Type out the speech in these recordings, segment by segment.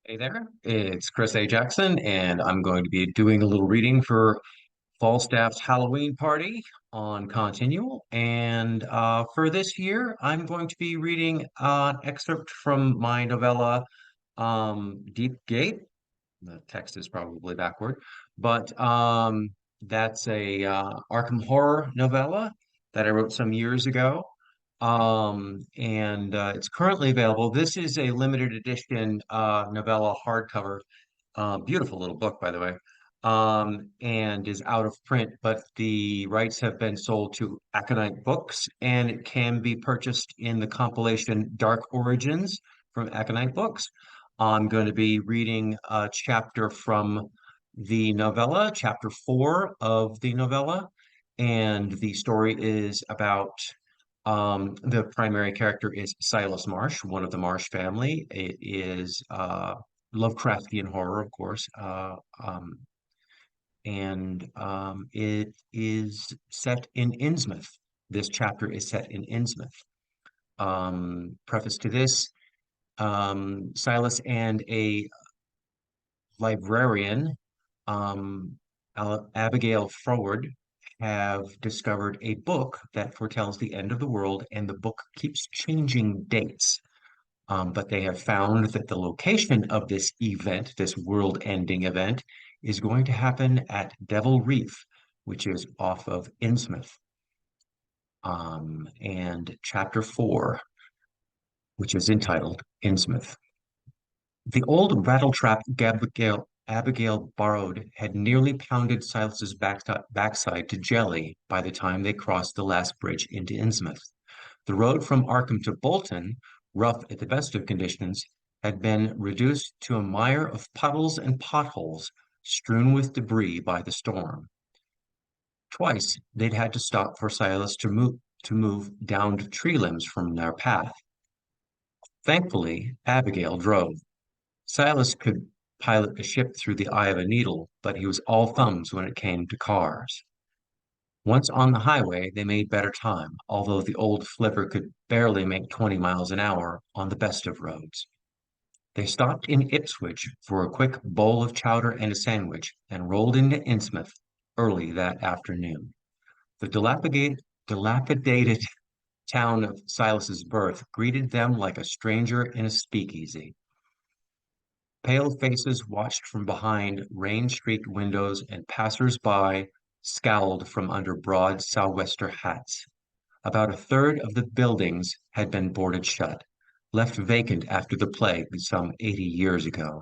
Hey there, it's Chris A. Jackson, and I'm going to be doing a little reading for Falstaff's Halloween party on Continual. And for this year, I'm going to be reading an excerpt from my novella, Deep Gate. The text is probably backward, but that's a Arkham horror novella that I wrote some years ago. And it's currently available. This is a limited edition novella hardcover, beautiful little book, by the way, and is out of print, but the rights have been sold to Aconite Books, and it can be purchased in the compilation Dark Origins from Aconite Books. I'm going to be reading a chapter from the novella, chapter 4 of the novella, and the story is about the primary character is Silas Marsh, one of the Marsh family. It is Lovecraftian horror, of course, and it is set in Innsmouth. This chapter is set in Innsmouth. Preface to this, Silas and a librarian, um, Abigail Froward, have discovered a book that foretells the end of the world, and the book keeps changing dates. But they have found that the location of this event, this world-ending event, is going to happen at Devil Reef, which is off of Innsmouth. And chapter 4, which is entitled Innsmouth. The old rattletrap Abigail borrowed had nearly pounded Silas's backside to jelly by the time they crossed the last bridge into Innsmouth. The road from Arkham to Bolton, rough at the best of conditions, had been reduced to a mire of puddles and potholes strewn with debris by the storm. Twice they'd had to stop for Silas to move downed tree limbs from their path. Thankfully, Abigail drove. Silas could pilot the ship through the eye of a needle, but he was all thumbs when it came to cars. Once on the highway, they made better time, although the old flipper could barely make 20 miles an hour on the best of roads. They stopped in Ipswich for a quick bowl of chowder and a sandwich, and rolled into Innsmouth early that afternoon. The dilapidated town of Silas's birth greeted them like a stranger in a speakeasy. Pale faces watched from behind rain-streaked windows, and passers-by scowled from under broad sou'wester hats. About a third of the buildings had been boarded shut, left vacant after the plague some 80 years ago.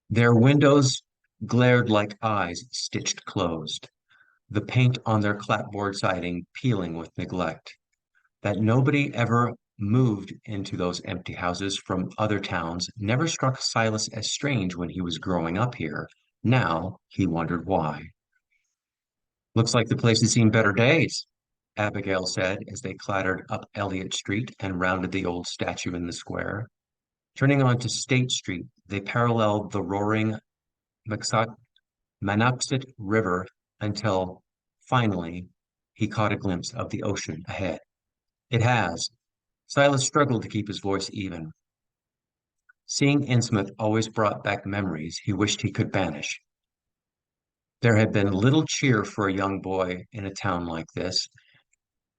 Their windows glared like eyes stitched closed, the paint on their clapboard siding peeling with neglect. That nobody ever moved into those empty houses from other towns never struck Silas as strange when he was growing up here. Now he wondered why. Looks like the place has seen better days, Abigail said as they clattered up Elliott Street and rounded the old statue in the square. Turning onto State Street, they paralleled the roaring Manapsit River until, finally, he caught a glimpse of the ocean ahead. It has. Silas struggled to keep his voice even. Seeing Innsmouth always brought back memories he wished he could banish. There had been little cheer for a young boy in a town like this,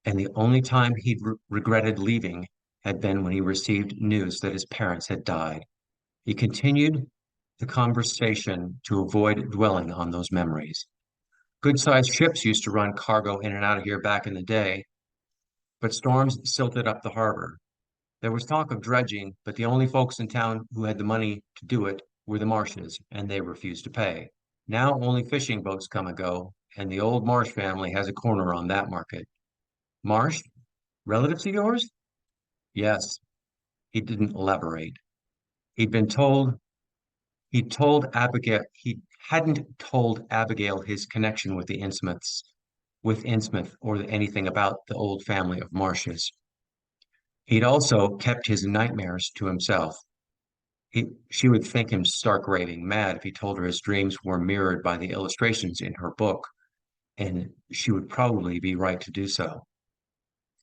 and the only time he'd regretted leaving had been when he received news that his parents had died. He continued the conversation to avoid dwelling on those memories. Good-sized ships used to run cargo in and out of here back in the day, but storms silted up the harbor. There was talk of dredging, but the only folks in town who had the money to do it were the Marshes, and they refused to pay. Now only fishing boats come and go, and the old Marsh family has a corner on that market. Marsh? Relatives of yours? Yes. He didn't elaborate. He'd been told, he'd told Abigail, he hadn't told Abigail his connection with the with Innsmouth or anything about the old family of Marshes. He'd also kept his nightmares to himself. She would think him stark raving mad if he told her his dreams were mirrored by the illustrations in her book, and she would probably be right to do so.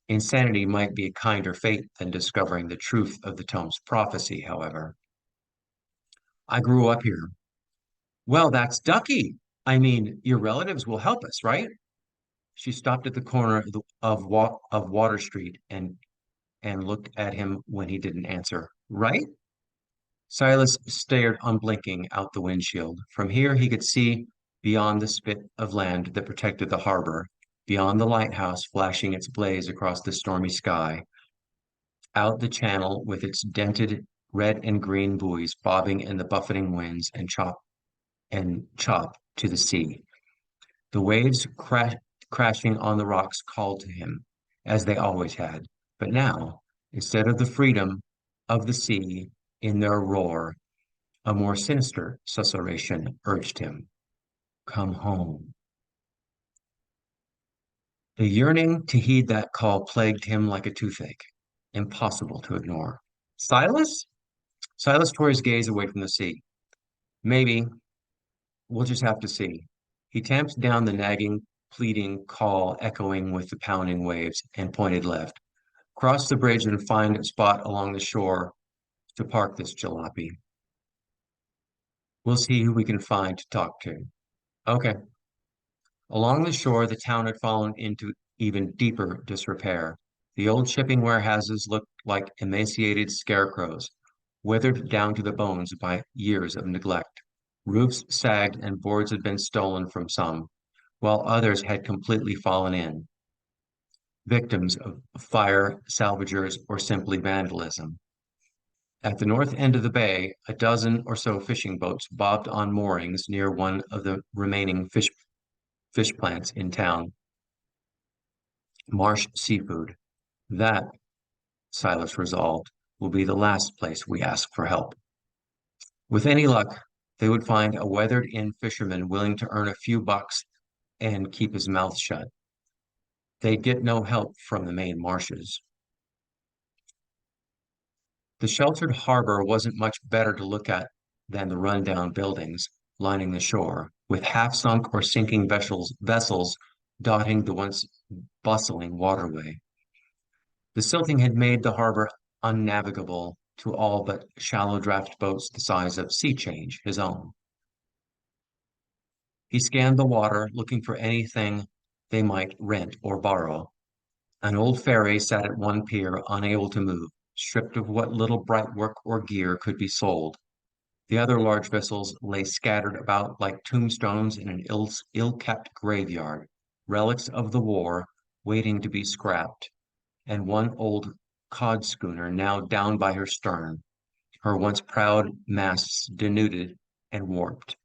Insanity might be a kinder fate than discovering the truth of the tome's prophecy, however. I grew up here. Well, that's Ducky. I mean, your relatives will help us, right? She stopped at the corner of Water Street and looked at him when he didn't answer. Right? Silas stared unblinking out the windshield. From here, he could see beyond the spit of land that protected the harbor, beyond the lighthouse flashing its blaze across the stormy sky, out the channel with its dented red and green buoys bobbing in the buffeting winds and chop to the sea. The waves crashing on the rocks called to him, as they always had. But now, instead of the freedom of the sea in their roar, a more sinister susurration urged him, come home. The yearning to heed that call plagued him like a toothache, impossible to ignore. Silas? Silas tore his gaze away from the sea. Maybe, we'll just have to see. He tamped down the nagging, pleading call echoing with the pounding waves and pointed left. Cross the bridge and find a spot along the shore to park this jalopy. We'll see who we can find to talk to. Okay. Along the shore, the town had fallen into even deeper disrepair. The old shipping warehouses looked like emaciated scarecrows, withered down to the bones by years of neglect. Roofs sagged and boards had been stolen from some, while others had completely fallen in, victims of fire, salvagers, or simply vandalism. At the north end of the bay, a dozen or so fishing boats bobbed on moorings near one of the remaining fish plants in town. Marsh Seafood. That, Silas resolved, will be the last place we ask for help. With any luck, they would find a weathered-in fisherman willing to earn a few bucks and keep his mouth shut. They'd get no help from the main marshes. The sheltered harbor wasn't much better to look at than the rundown buildings lining the shore, with half-sunk or sinking vessels dotting the once bustling waterway. The silting had made the harbor unnavigable to all but shallow draft boats the size of Sea Change, his own. He scanned the water, looking for anything they might rent or borrow. An old ferry sat at one pier, unable to move, stripped of what little bright work or gear could be sold. The other large vessels lay scattered about like tombstones in an ill-kept graveyard, relics of the war waiting to be scrapped, and one old cod schooner now down by her stern, her once proud masts denuded and warped.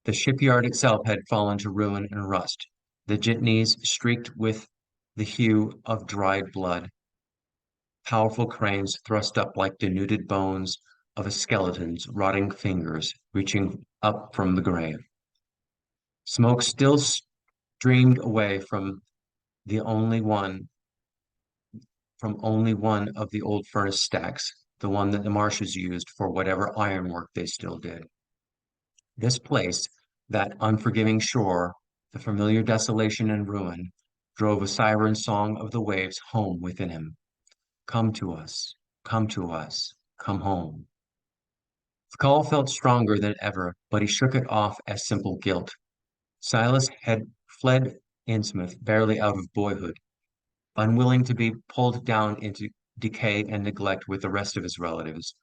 The shipyard itself had fallen to ruin and rust, the jitneys streaked with the hue of dried blood, powerful cranes thrust up like denuded bones of a skeleton's rotting fingers reaching up from the grave. Smoke still streamed away the only one only one of the old furnace stacks, the one that the Marshes used for whatever ironwork they still did. This place, that unforgiving shore, the familiar desolation and ruin, drove a siren song of the waves home within him. Come to us, come to us, come home. The call felt stronger than ever, but he shook it off as simple guilt. Silas had fled Innsmouth barely out of boyhood, unwilling to be pulled down into decay and neglect with the rest of his relatives.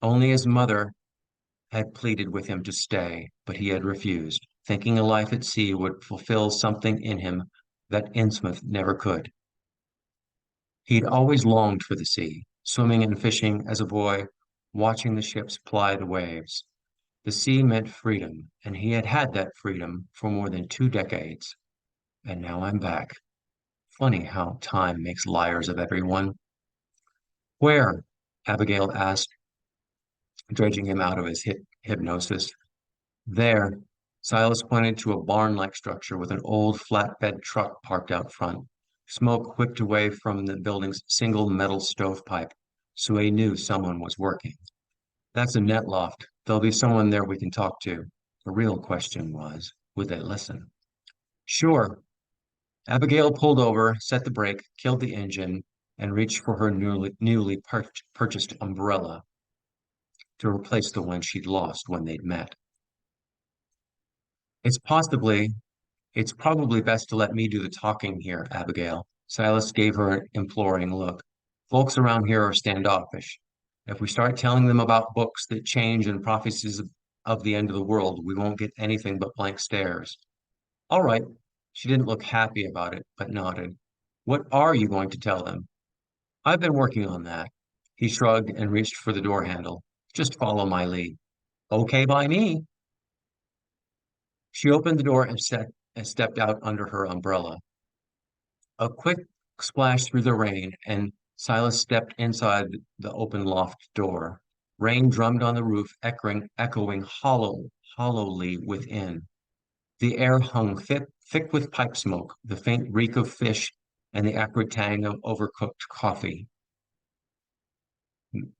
Only his mother had pleaded with him to stay, but he had refused, thinking a life at sea would fulfill something in him that Innsmouth never could. He'd always longed for the sea, swimming and fishing as a boy, watching the ships ply the waves. The sea meant freedom, and he had had that freedom for more than 2 decades. And now I'm back. Funny how time makes liars of everyone. Where? Abigail asked, dredging him out of his hypnosis. There, Silas pointed to a barn-like structure with an old flatbed truck parked out front. Smoke whipped away from the building's single metal stovepipe, so he knew someone was working. That's a net loft. There'll be someone there we can talk to. The real question was, would they listen? Sure. Abigail pulled over, set the brake, killed the engine, and reached for her newly purchased umbrella. to replace the one she'd lost when they'd met. It's possibly, it's probably best to let me do the talking here, Abigail. Silas gave her an imploring look. Folks around here are standoffish. If we start telling them about books that change and prophecies of the end of the world, we won't get anything but blank stares. All right. She didn't look happy about it, but nodded. What are you going to tell them? I've been working on that. He shrugged and reached for the door handle. Just follow my lead. Okay by me. She opened the door and stepped out under her umbrella. A quick splash through the rain, and Silas stepped inside the open loft door. Rain drummed on the roof, echoing hollowly within. The air hung thick with pipe smoke, the faint reek of fish, and the acrid tang of overcooked coffee.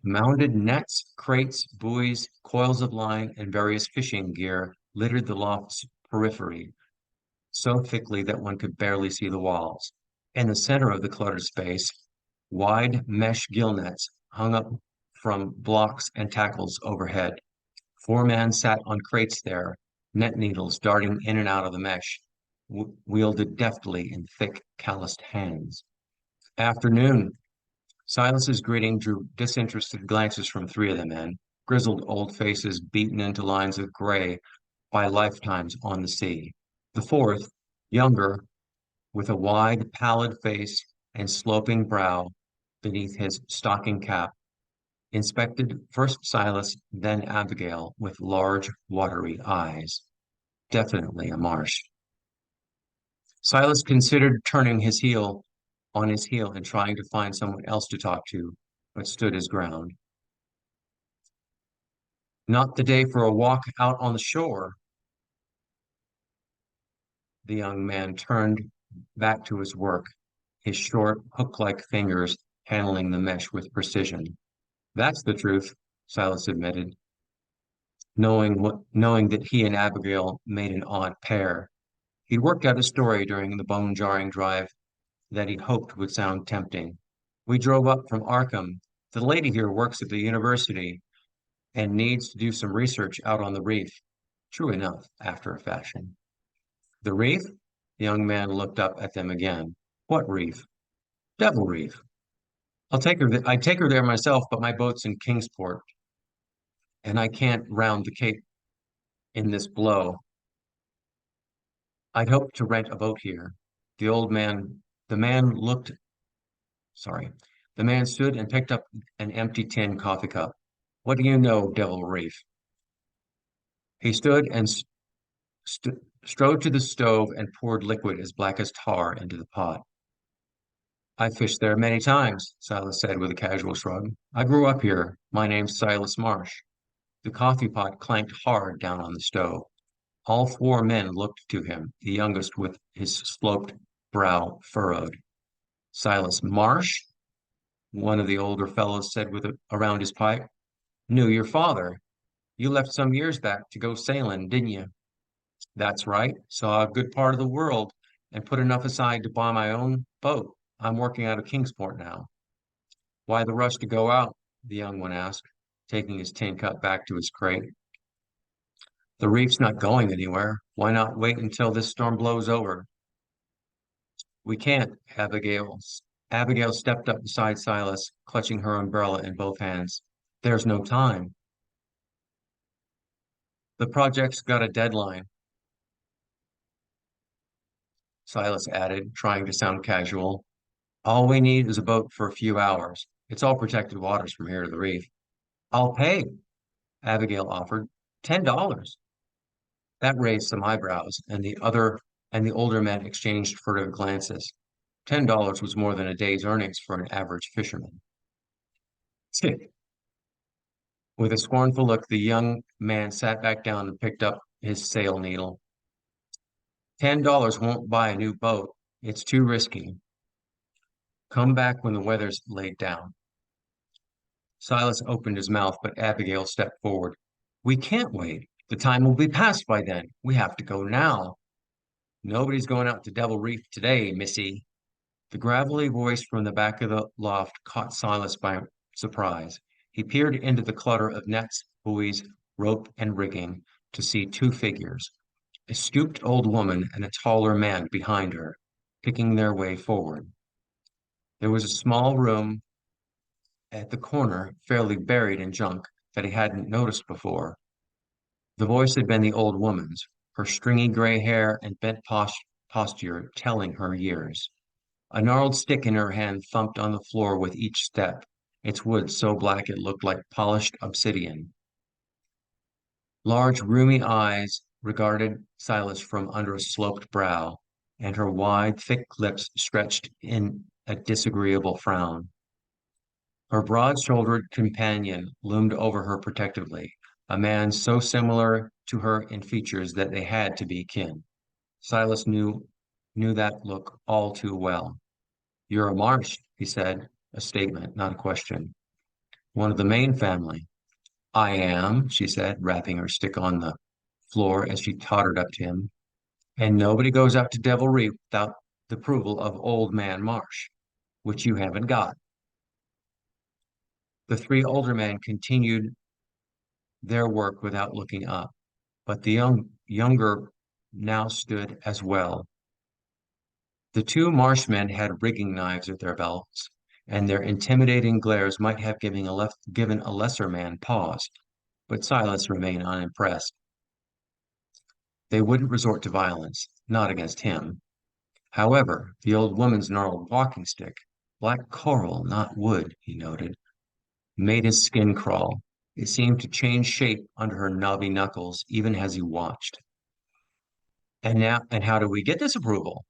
Mounted nets, crates, buoys, coils of line, and various fishing gear littered the loft's periphery, so thickly that one could barely see the walls. In the center of the cluttered space, wide mesh gill nets hung up from blocks and tackles overhead. Four men sat on crates there, net needles darting in and out of the mesh, wielded deftly in thick, calloused hands. Afternoon. Silas's greeting drew disinterested glances from three of the men, grizzled old faces beaten into lines of gray by lifetimes on the sea. The fourth, younger, with a wide, pallid face and sloping brow beneath his stocking cap, inspected first Silas, then Abigail with large, watery eyes. Definitely a marsh. Silas considered turning his heel on his heel and trying to find someone else to talk to, but stood his ground. Not the day for a walk out on the shore. The young man turned back to his work, his short, hook-like fingers handling the mesh with precision. That's the truth, Silas admitted, knowing that he and Abigail made an odd pair. He'd worked out a story during the bone-jarring drive that he hoped would sound tempting. We drove up from Arkham. The lady here works at the university and needs to do some research out on the reef. True enough, after a fashion. The reef? The young man looked up at them again. What reef? Devil Reef. I'd take her there myself, but my boat's in Kingsport, and I can't round the Cape in this blow. I'd hoped to rent a boat here. The old man, the man looked, sorry, the man stood and picked up an empty tin coffee cup. What do you know, Devil Reef? He stood and strode to the stove and poured liquid as black as tar into the pot. I fished there many times, Silas said with a casual shrug. I grew up here. My name's Silas Marsh. The coffee pot clanked hard down on the stove. All four men looked to him, the youngest with his sloped brow furrowed. Silas Marsh? One of the older fellows said around his pipe. Knew your father. You left some years back to go sailing, didn't you? That's right. Saw a good part of the world and put enough aside to buy my own boat. I'm working out of Kingsport now. Why the rush to go out? The young one asked, taking his tin cup back to his crate. The reef's not going anywhere. Why not wait until this storm blows over? We can't, Abigail stepped up beside Silas, clutching her umbrella in both hands. There's no time. The project's got a deadline, Silas added, trying to sound casual. All we need is a boat for a few hours. It's all protected waters from here to the reef. I'll pay, Abigail offered. $10. That raised some eyebrows, and the older men exchanged furtive glances. $10 was more than a day's earnings for an average fisherman. Tick. With a scornful look, the young man sat back down and picked up his sail needle. $10 won't buy a new boat. It's too risky. Come back when the weather's laid down. Silas opened his mouth, but Abigail stepped forward. We can't wait. The time will be past by then. We have to go now. Nobody's going out to Devil Reef today, missy. The gravelly voice from the back of the loft caught Silas by surprise. He peered into the clutter of nets buoys, rope, and rigging to see two figures, a stooped old woman and a taller man behind her, picking their way forward. There was a small room at the corner, fairly buried in junk that he hadn't noticed before. The voice had been the old woman's, her stringy gray hair and bent posture telling her years. A gnarled stick in her hand thumped on the floor with each step, its wood so black it looked like polished obsidian. Large, rheumy eyes regarded Silas from under a sloped brow, and her wide, thick lips stretched in a disagreeable frown. Her broad-shouldered companion loomed over her protectively, a man so similar to her in features that they had to be kin. Silas knew that look all too well. "You're a Marsh," he said, a statement, not a question. "One of the main family." "I am," she said, rapping her stick on the floor as she tottered up to him. "And nobody goes out to devilry without the approval of Old Man Marsh, which you haven't got." The three older men continued their work without looking up, but the younger now stood as well. The two Marshmen had rigging knives at their belts, and their intimidating glares might have given a lesser man pause, but Silas remained unimpressed. They wouldn't resort to violence, not against him. However, the old woman's gnarled walking stick, black coral, not wood, he noted, made his skin crawl. It seemed to change shape under her knobby knuckles even as he watched. And how do we get this approval?"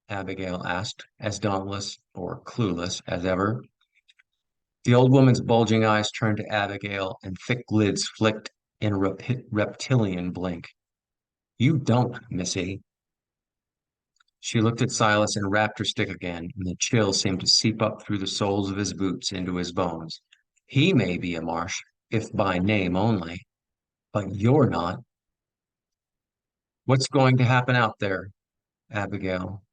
Abigail asked, as dauntless or clueless as ever. The old woman's bulging eyes turned to Abigail, and thick lids flicked in a reptilian blink. "You don't, missy." She looked at Silas and rapped her stick again, and the chill seemed to seep up through the soles of his boots into his bones. "He may be a Marsh, if by name only, but you're not." "What's going to happen out there?" Abigail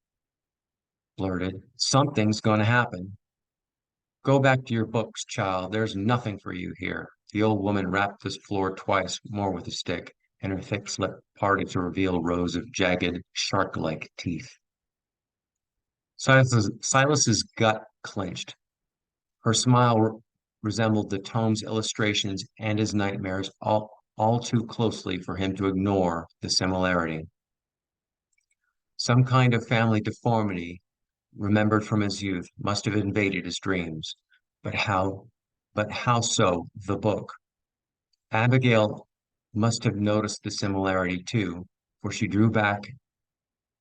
blurted. "Something's going to happen." "Go back to your books, child. There's nothing for you here." The old woman rapped the floor twice more with a stick, and her thick lip parted to reveal rows of jagged, shark-like teeth. Silas's gut clenched. Her smile resembled the tome's illustrations and his nightmares all too closely for him to ignore the similarity. Some kind of family deformity, remembered from his youth, must have invaded his dreams. But how, but how so, the book? Abigail must have noticed the similarity too, for she drew back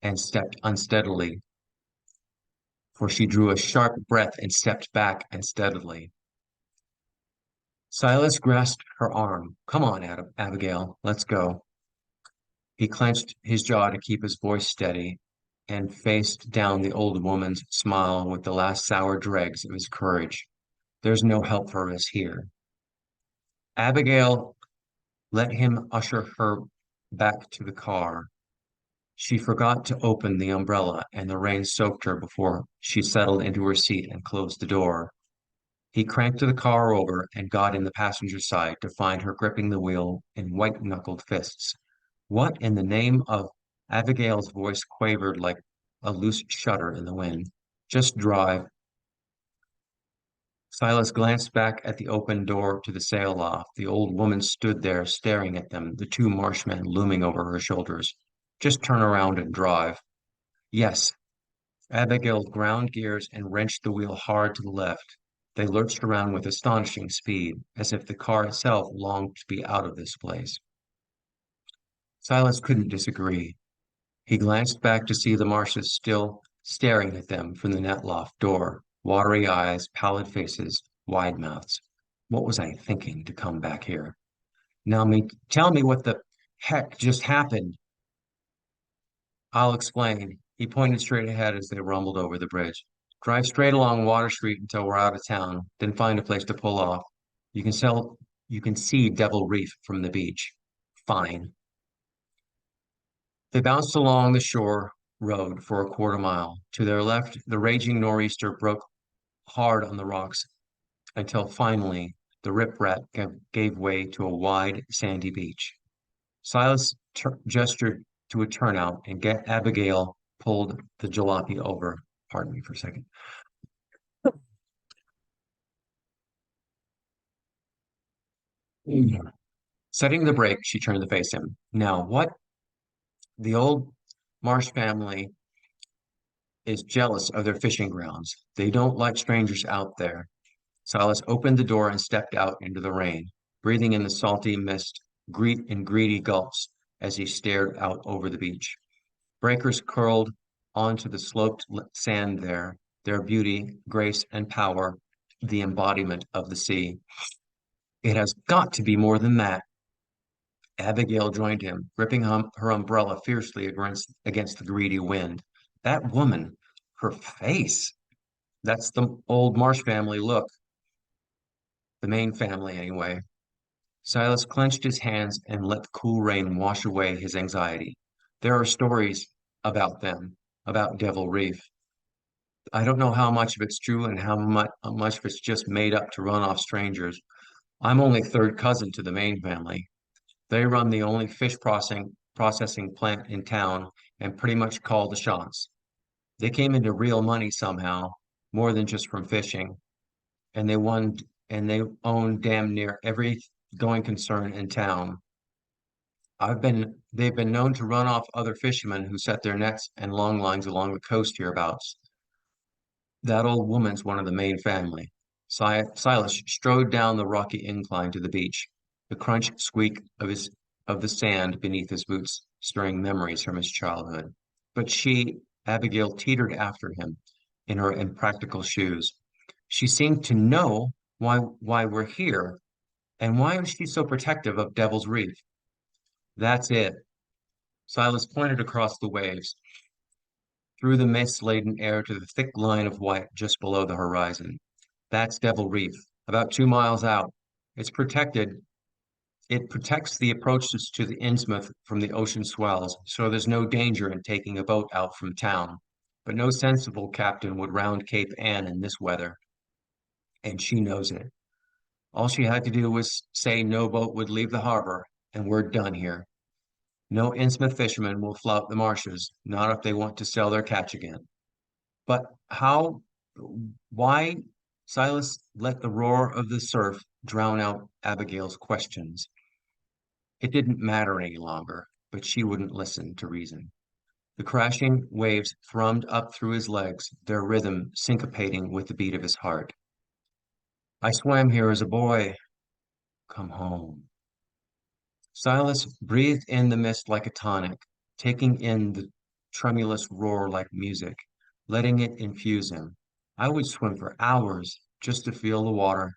and stepped unsteadily, for she drew a sharp breath and stepped back unsteadily. Silas grasped her arm. "Come on, Abigail, let's go." He clenched his jaw to keep his voice steady and faced down the old woman's smile with the last sour dregs of his courage. "There's no help for us here." Abigail let him usher her back to the car. She forgot to open the umbrella, and the rain soaked her before she settled into her seat and closed the door. He cranked the car over and got in the passenger side to find her gripping the wheel in white-knuckled fists. "What in the name of—" Abigail's voice quavered like a loose shutter in the wind. "Just drive." Silas glanced back at the open door to the sail loft. The old woman stood there staring at them, the two marshmen looming over her shoulders. "Just turn around and drive." "Yes." Abigail ground gears and wrenched the wheel hard to the left. They lurched around with astonishing speed, as if the car itself longed to be out of this place. Silas couldn't disagree. He glanced back to see the Marshes still staring at them from the net loft door, watery eyes, pallid faces, wide mouths. What was I thinking to come back here? Tell me what the heck just happened. "I'll explain." He pointed straight ahead as they rumbled over the bridge. "Drive straight along Water Street until we're out of town, then find a place to pull off. You can see Devil Reef from the beach." "Fine." They bounced along the shore road for a quarter mile. To their left, the raging nor'easter broke hard on the rocks until finally The riprap gave way to a wide, sandy beach. Silas gestured to a turnout, and Abigail pulled the jalopy over. Pardon me for a second. Setting the brake, she turned to face him. Now, what? The old Marsh family is jealous of their fishing grounds. They don't like strangers out there. Silas opened the door and stepped out into the rain, breathing in the salty mist in greedy gulps as he stared out over the beach. Breakers curled onto the sloped sand there, their beauty, grace, and power, the embodiment of the sea. It has got to be more than that. Abigail joined him, gripping her umbrella fiercely against the greedy wind. That woman, her face, that's the old Marsh family look, the main family anyway. Silas clenched his hands and let the cool rain wash away his anxiety. There are stories about them, about Devil Reef. I don't know how much of it's true and how much of it's just made up to run off strangers. I'm only third cousin to the main family. They run the only fish processing plant in town and pretty much call the shots. They came into real money somehow, more than just from fishing, and they own damn near every going concern in town. They've been known to run off other fishermen who set their nets and long lines along the coast hereabouts. That old woman's one of the main family. Silas strode down the rocky incline to the beach, the crunch squeak of the sand beneath his boots, stirring memories from his childhood. But Abigail, teetered after him in her impractical shoes. She seemed to know why we're here, and why was she so protective of Devil's Reef? That's it. Silas pointed across the waves, through the mist-laden air to the thick line of white just below the horizon. That's Devil Reef, about 2 miles out. It's protected. It protects the approaches to the Innsmouth from the ocean swells, so there's no danger in taking a boat out from town. But no sensible captain would round Cape Ann in this weather, and she knows it. All she had to do was say no boat would leave the harbor, and we're done here. No Innsmouth fishermen will flout the marshes, not if they want to sell their catch again. But why? Silas let the roar of the surf drown out Abigail's questions. It didn't matter any longer, but she wouldn't listen to reason. The crashing waves thrummed up through his legs, their rhythm syncopating with the beat of his heart. I swam here as a boy. Come home. Silas breathed in the mist like a tonic, taking in the tremulous roar like music, letting it infuse him. I would swim for hours just to feel the water.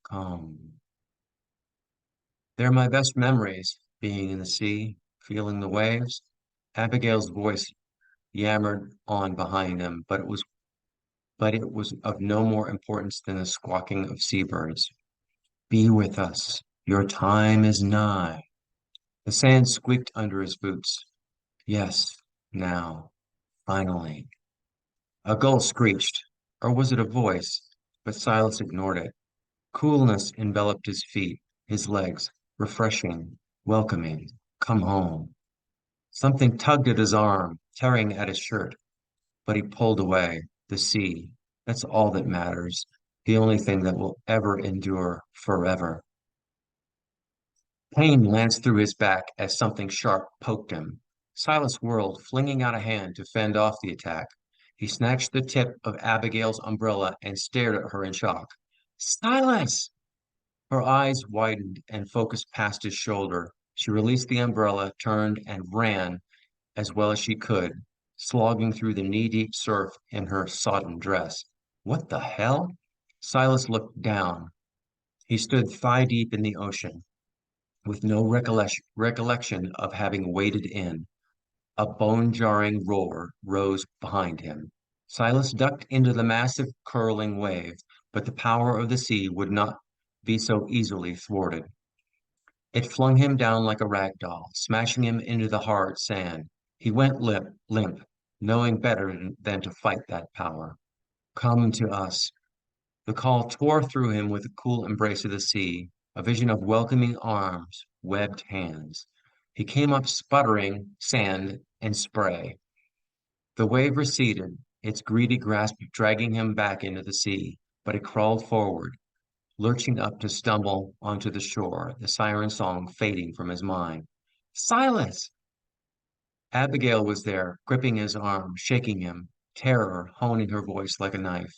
Come. They're my best memories, being in the sea, feeling the waves. Abigail's voice yammered on behind him, but it was of no more importance than the squawking of seabirds. Be with us. Your time is nigh. The sand squeaked under his boots. Yes, now, finally. A gull screeched, or was it a voice? But Silas ignored it. Coolness enveloped his feet, his legs, refreshing, welcoming. Come home. Something tugged at his arm, tearing at his shirt, but he pulled away. The sea. That's all that matters. The only thing that will ever endure forever. Pain lanced through his back as something sharp poked him. Silas whirled, flinging out a hand to fend off the attack. He snatched the tip of Abigail's umbrella and stared at her in shock. Silas! Her eyes widened and focused past his shoulder. She released the umbrella, turned, and ran as well as she could, slogging through the knee-deep surf in her sodden dress. What the hell? Silas looked down. He stood thigh-deep in the ocean, with no recollection of having waded in. A bone-jarring roar rose behind him. Silas ducked into the massive curling wave, but the power of the sea would not be so easily thwarted. It flung him down like a rag doll, smashing him into the hard sand. He went limp, knowing better than to fight that power. Come to us. The call tore through him with the cool embrace of the sea, a vision of welcoming arms, webbed hands. He came up sputtering sand and spray. The wave receded, its greedy grasp dragging him back into the sea, but he crawled forward, lurching up to stumble onto the shore, the siren song fading from his mind. Silas! Abigail was there, gripping his arm, shaking him, terror honing her voice like a knife.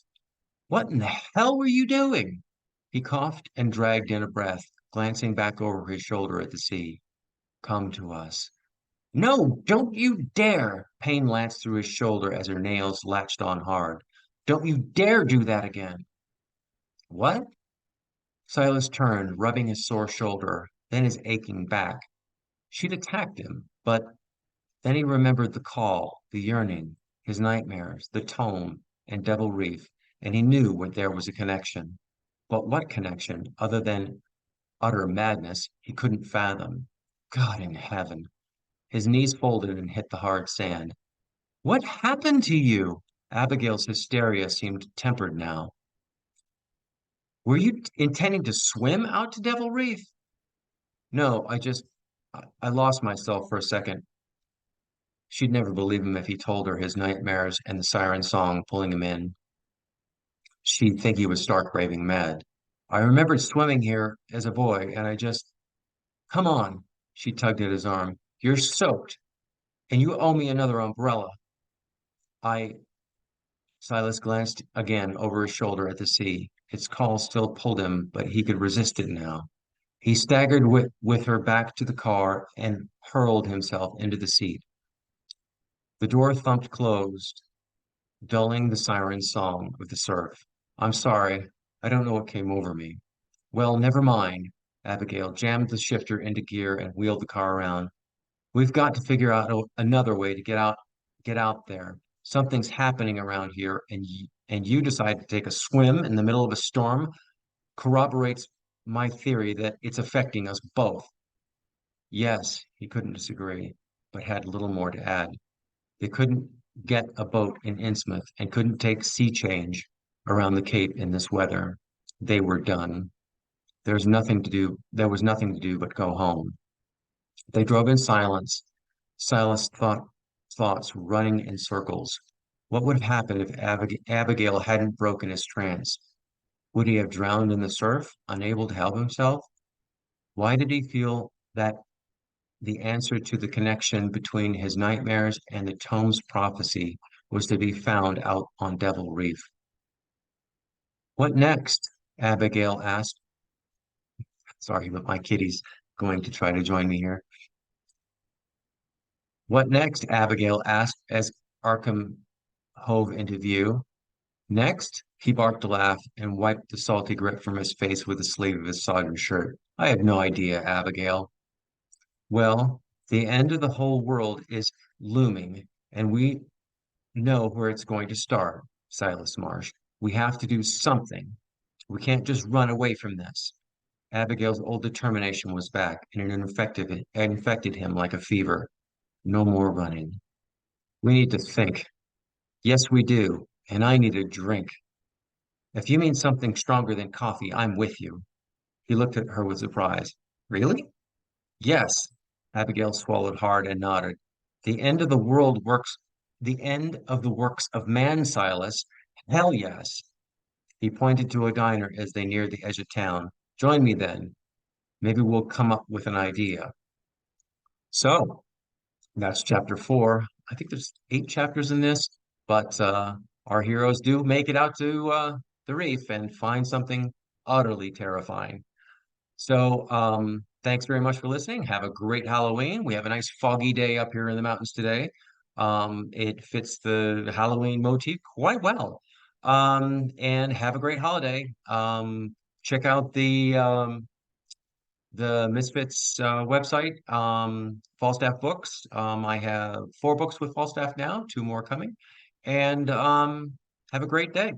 What in the hell were you doing? He coughed and dragged in a breath, glancing back over his shoulder at the sea. Come to us. No, don't you dare! Pain lanced through his shoulder as her nails latched on hard. Don't you dare do that again. What? Silas turned, rubbing his sore shoulder, then his aching back. She'd attacked him, but then he remembered the call, the yearning, his nightmares, the tome, and Devil Reef, and he knew where there was a connection. But what connection, other than utter madness, he couldn't fathom. God in heaven. His knees folded and hit the hard sand. What happened to you? Abigail's hysteria seemed tempered now. Were you intending to swim out to Devil Reef? No, I lost myself for a second. She'd never believe him if he told her his nightmares and the siren song pulling him in. She'd think he was stark raving mad. I remembered swimming here as a boy, and come on. She tugged at his arm. You're soaked, and you owe me another umbrella. I, Silas glanced again over his shoulder at the sea. Its call still pulled him, but he could resist it now. He staggered with her back to the car and hurled himself into the seat. The door thumped closed, dulling the siren song of the surf. I'm sorry. I don't know what came over me. Well, never mind. Abigail jammed the shifter into gear and wheeled the car around. We've got to figure out another way to get out there. Something's happening around here, and you decide to take a swim in the middle of a storm corroborates my theory that it's affecting us both. Yes, he couldn't disagree, but had little more to add. They couldn't get a boat in Innsmouth and couldn't take sea change around the Cape in this weather. They were done. There's nothing to do. There was nothing to do but go home. They drove in silence. Silas thoughts running in circles. What would have happened if Abigail hadn't broken his trance? Would he have drowned in the surf, unable to help himself? Why did he feel that the answer to the connection between his nightmares and the tome's prophecy was to be found out on Devil Reef? What next? Abigail asked. Sorry, but my kitty's going to try to join me here. What next? Abigail asked as Arkham hove into view. Next, he barked a laugh and wiped the salty grit from his face with the sleeve of his sodden shirt. I have no idea, Abigail. Well, the end of the whole world is looming, and we know where it's going to start, Silas Marsh. We have to do something. We can't just run away from this. Abigail's old determination was back, and it infected him like a fever. No more running. We need to think. Yes, we do. And I need a drink. If you mean something stronger than coffee, I'm with you. He looked at her with surprise. Really? Yes. Abigail swallowed hard and nodded. The end of the world works, the end of the works of man, Silas. Hell yes. He pointed to a diner as they neared the edge of town. Join me then. Maybe we'll come up with an idea. So that's chapter 4. I think there's 8 chapters in this, but our heroes do make it out to the reef and find something utterly terrifying. So, thanks very much for listening. Have a great Halloween. We have a nice foggy day up here in the mountains today. It fits the Halloween motif quite well. And have a great holiday. Check out the Misfits website, Falstaff Books. I have 4 books with Falstaff now, 2 more coming. And have a great day.